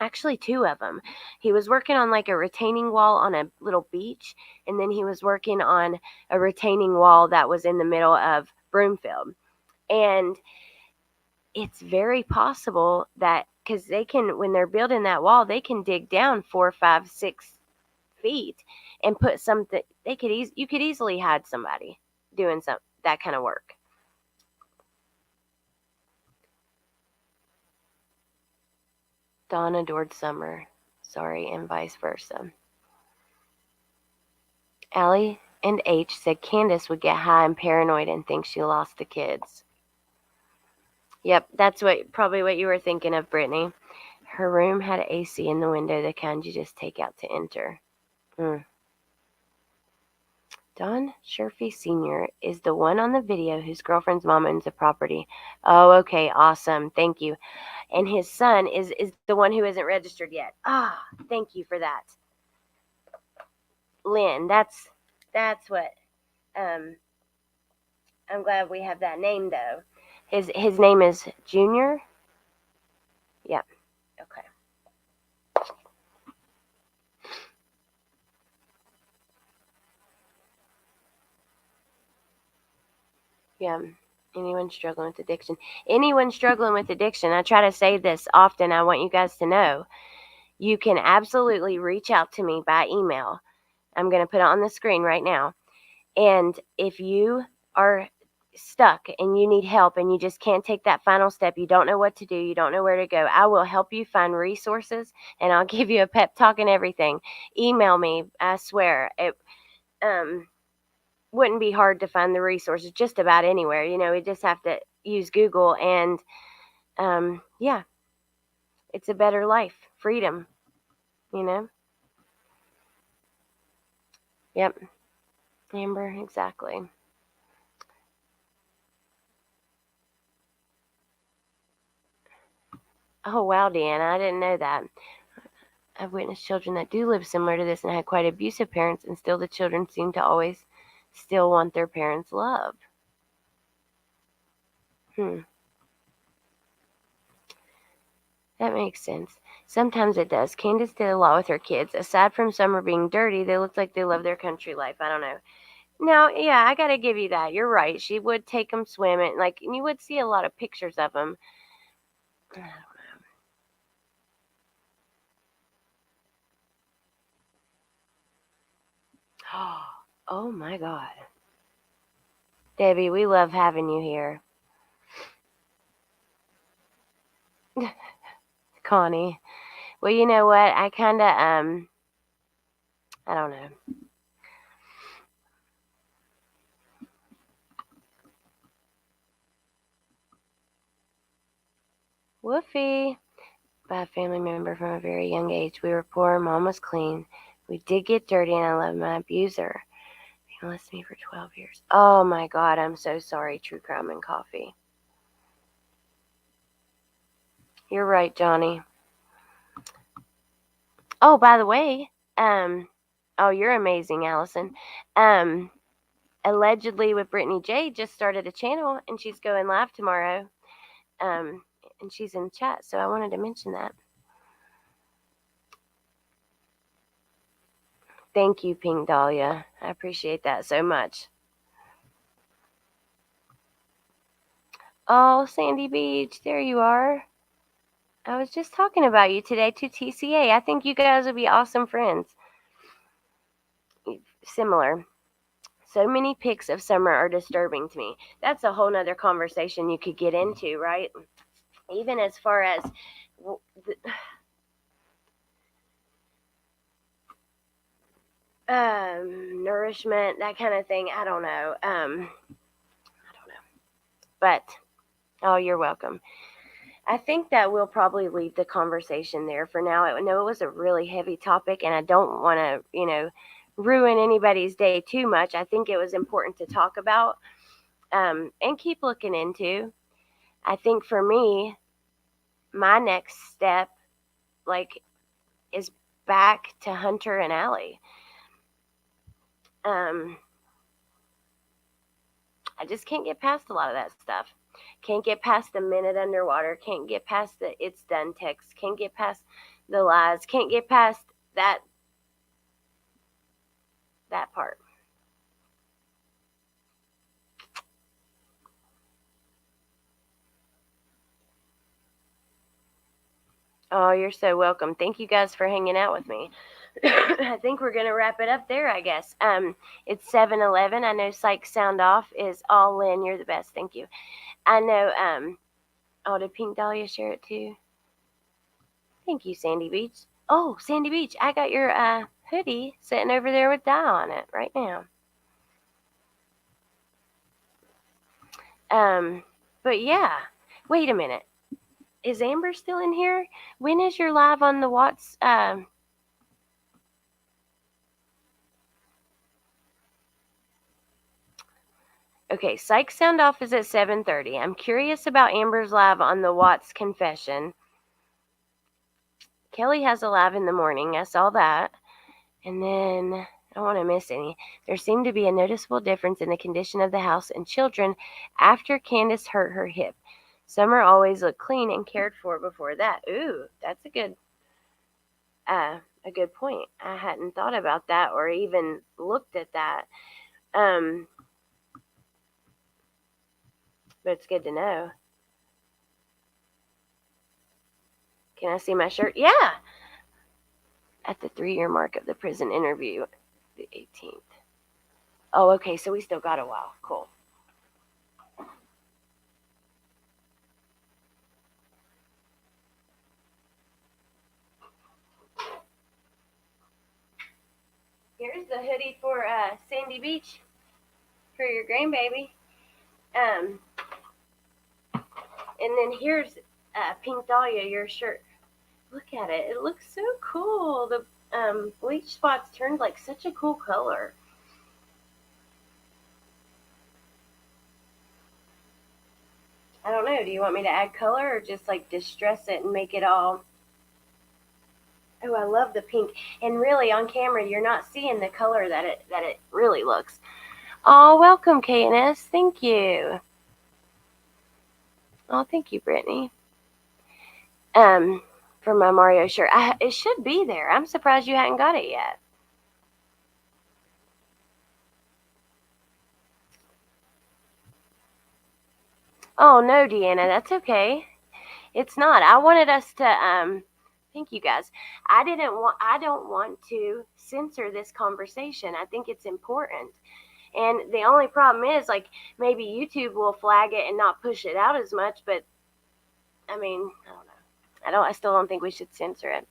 Speaker 1: Actually, two of them. He was working on like a retaining wall on a little beach, and then he was working on a retaining wall that was in the middle of Broomfield. And it's very possible that, because they can, when they're building that wall, they can dig down 4, 5, 6 feet and put something. You could easily hide somebody doing that kind of work. Dawn adored summer. Sorry, and vice versa. Allie and H said Candace would get high and paranoid and think she lost the kids. Yep, that's probably what you were thinking of, Brittany. Her room had AC in the window, the kind you just take out to enter. Don Sherfy Sr. is the one on the video whose girlfriend's mom owns the property. Oh, okay, awesome. Thank you. And his son is the one who isn't registered yet. Thank you for that. Lynn, that's what, I'm glad we have that name, though. His name is Junior? Yeah, okay. Yeah, anyone struggling with addiction. I try to say this often. I want you guys to know. You can absolutely reach out to me by email. I'm going to put it on the screen right now. And if you are stuck and you need help and you just can't take that final step, you don't know what to do, you don't know where to go, I will help you find resources, and I'll give you a pep talk and everything. Email me. I swear it wouldn't be hard to find the resources just about anywhere. We just have to use Google, and yeah, it's a better life. Freedom, Yep. Amber, exactly. Oh, wow, Deanna, I didn't know that. I've witnessed children that do live similar to this and had quite abusive parents, and still the children seem to always still want their parents' love. That makes sense. Sometimes it does. Candace did a lot with her kids. Aside from summer being dirty, they looked like they love their country life. I don't know. Now, yeah, I gotta give you that. You're right. She would take them swimming, and you would see a lot of pictures of them. I don't know. Oh my God. Debbie, we love having you here. Connie. Well, you know what? I kind of, I don't know. Woofy. By a family member from a very young age. We were poor. Mom was clean. We did get dirty, and I loved my abuser. He molested me for 12 years. Oh my God, I'm so sorry, True Crime and Coffee. You're right, Johnny. Oh, by the way, oh, you're amazing, Allison. Allegedly with Brittany J just started a channel, and she's going live tomorrow. And she's in chat, so I wanted to mention that. Thank you, Pink Dahlia. I appreciate that so much. Oh, Sandy Beach, there you are. I was just talking about you today to TCA. I think you guys would be awesome friends. Similar. So many pics of summer are disturbing to me. That's a whole nother conversation you could get into, right? Even as far as nourishment, that kind of thing. I don't know. But oh, you're welcome. I think that we'll probably leave the conversation there for now. I know it was a really heavy topic, and I don't want to, ruin anybody's day too much. I think it was important to talk about and keep looking into. I think for me, my next step, like, is back to Hunter and Allie. I just can't get past a lot of that stuff. Can't get past the minute underwater. Can't get past the it's done text. Can't get past the lies. Can't get past that part. Oh, you're so welcome. Thank you guys for hanging out with me. I think we're gonna wrap it up there, I guess. It's 7:11. I know Psych Sound Off is all Lynn. You're the best. Thank you. I know. Oh, did Pink Dahlia share it too? Thank you, Sandy Beach. Oh, Sandy Beach, I got your hoodie sitting over there with dye on it right now. But yeah. Wait a minute. Is Amber still in here? When is your live on the Watts? Okay, Psych Sound Off is at 7:30. I'm curious about Amber's live on the Watts confession. Kelly has a live in the morning. I saw that. And then I don't want to miss any. There seemed to be a noticeable difference in the condition of the house and children after Candace hurt her hip. Summer always looked clean and cared for before that. Ooh, that's a good point. I hadn't thought about that or even looked at that. But it's good to know. Can I see my shirt? Yeah. At the 3-year mark of the prison interview, the 18th. Oh, okay. So we still got a while. Cool. Here's the hoodie for Sandy Beach for your grandbaby. And then here's Pink Dahlia, your shirt. Look at it. It looks so cool. The bleach spots turned like such a cool color. I don't know. Do you want me to add color or just like distress it and make it all? Oh, I love the pink. And really, on camera, you're not seeing the color that it really looks. Oh, welcome, KNS. Thank you. Oh, thank you, Brittany. For my Mario shirt. It should be there. I'm surprised you hadn't got it yet. Oh no, Deanna, that's okay. It's not. I wanted us to thank you guys. I don't want to censor this conversation. I think it's important. And the only problem is like maybe YouTube will flag it and not push it out as much, but I mean, I don't know. I still don't think we should censor it.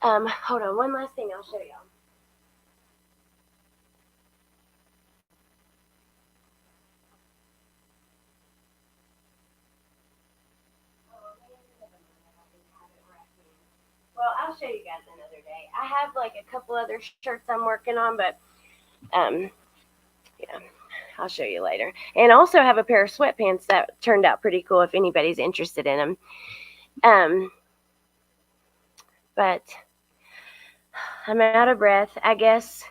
Speaker 1: Hold on, one last thing I'll show y'all. Well, I'll show you guys another day. I have like a couple other shirts I'm working on, but yeah, I'll show you later. And also have a pair of sweatpants that turned out pretty cool if anybody's interested in them. But I'm out of breath. I guess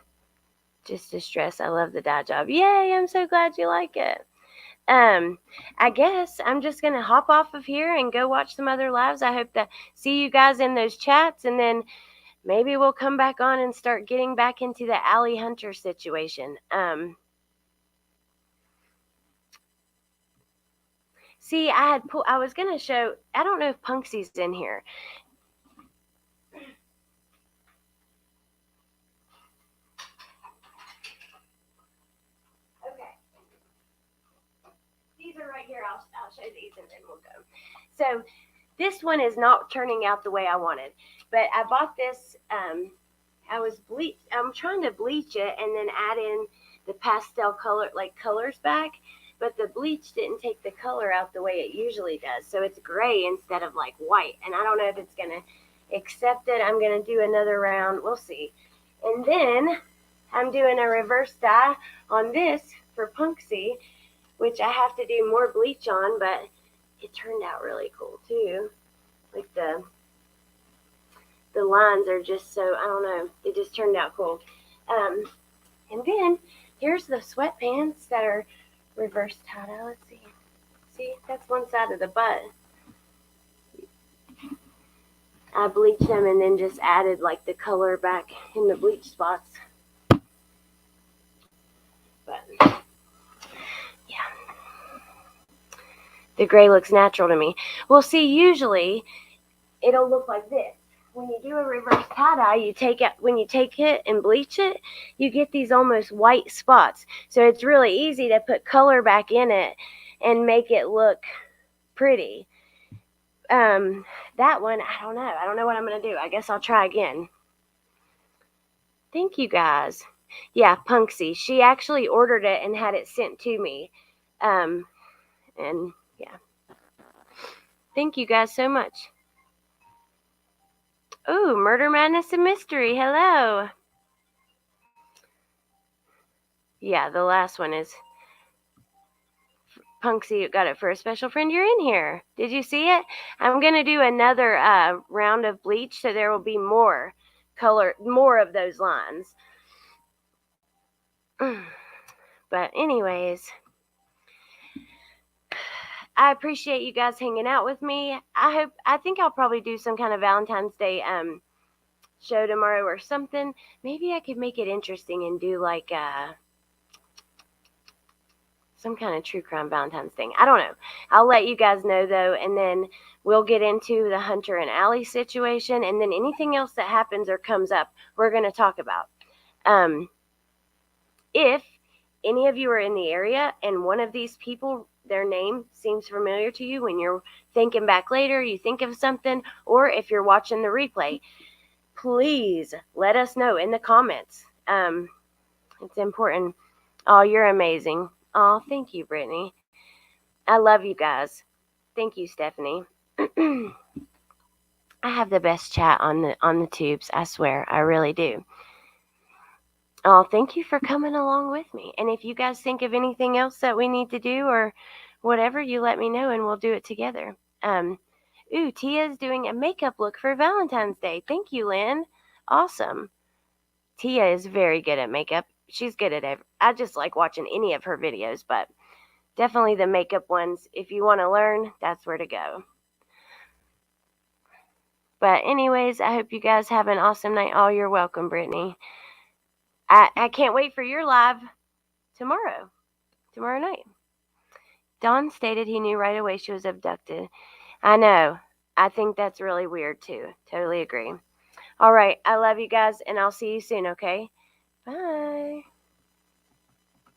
Speaker 1: just distress. I love the dye job. Yay, I'm so glad you like it. I guess I'm just going to hop off of here and go watch some other lives. I hope to see you guys in those chats, and then maybe we'll come back on and start getting back into the Allie Hunter situation. See, I was going to show, I don't know if Punksy's in here. Okay. These are right here. I'll show these and then we'll go. So this one is not turning out the way I wanted, but I bought this I'm trying to bleach it and then add in the pastel colors back, but the bleach didn't take the color out the way it usually does. So it's gray instead of like white. And I don't know if it's going to accept it. I'm going to do another round. We'll see. And then I'm doing a reverse dye on this for Punksy, which I have to do more bleach on, but it turned out really cool too. Like the lines are just so, I don't know, it just turned out cool. And then here's the sweatpants that are reverse tie-dye. Let's see. See, that's one side of the butt. I bleached them and then just added like the color back in the bleach spots. But yeah, the gray looks natural to me. Well, see, usually it'll look like this. When you do a reverse tie-dye, when you take it and bleach it, you get these almost white spots. So it's really easy to put color back in it and make it look pretty. That one, I don't know. I don't know what I'm going to do. I guess I'll try again. Thank you, guys. Yeah, Punksy. She actually ordered it and had it sent to me. And yeah. Thank you guys so much. Ooh, Murder, Madness, and Mystery. Hello. Yeah, the last one is Punksy got it for a special friend. You're in here. Did you see it? I'm going to do another round of bleach, so there will be more color, more of those lines. But anyways, I appreciate you guys hanging out with me. I think I'll probably do some kind of Valentine's Day show tomorrow or something. Maybe I could make it interesting and do like some kind of true crime Valentine's thing. I don't know. I'll let you guys know though, and then we'll get into the Hunter and Allie situation, and then anything else that happens or comes up, we're going to talk about. If any of you are in the area and one of these people, their name seems familiar to you when you're thinking back later, you think of something, or if you're watching the replay, please let us know in the comments. It's important. Oh, you're amazing. Oh, thank you, Brittany. I love you guys. Thank you, Stephanie. I have the best chat on the tubes. I swear, I really do. Oh, thank you for coming along with me. And if you guys think of anything else that we need to do or whatever, you let me know and we'll do it together. Ooh, Tia's doing a makeup look for Valentine's Day. Thank you, Lynn. Awesome. Tia is very good at makeup. She's good at it. I just like watching any of her videos, but definitely the makeup ones. If you want to learn, that's where to go. But anyways, I hope you guys have an awesome night. Oh, you're welcome, Brittany. I can't wait for your live tomorrow night. Don stated he knew right away she was abducted. I know. I think that's really weird too. Totally agree. All right. I love you guys, and I'll see you soon, okay? Bye.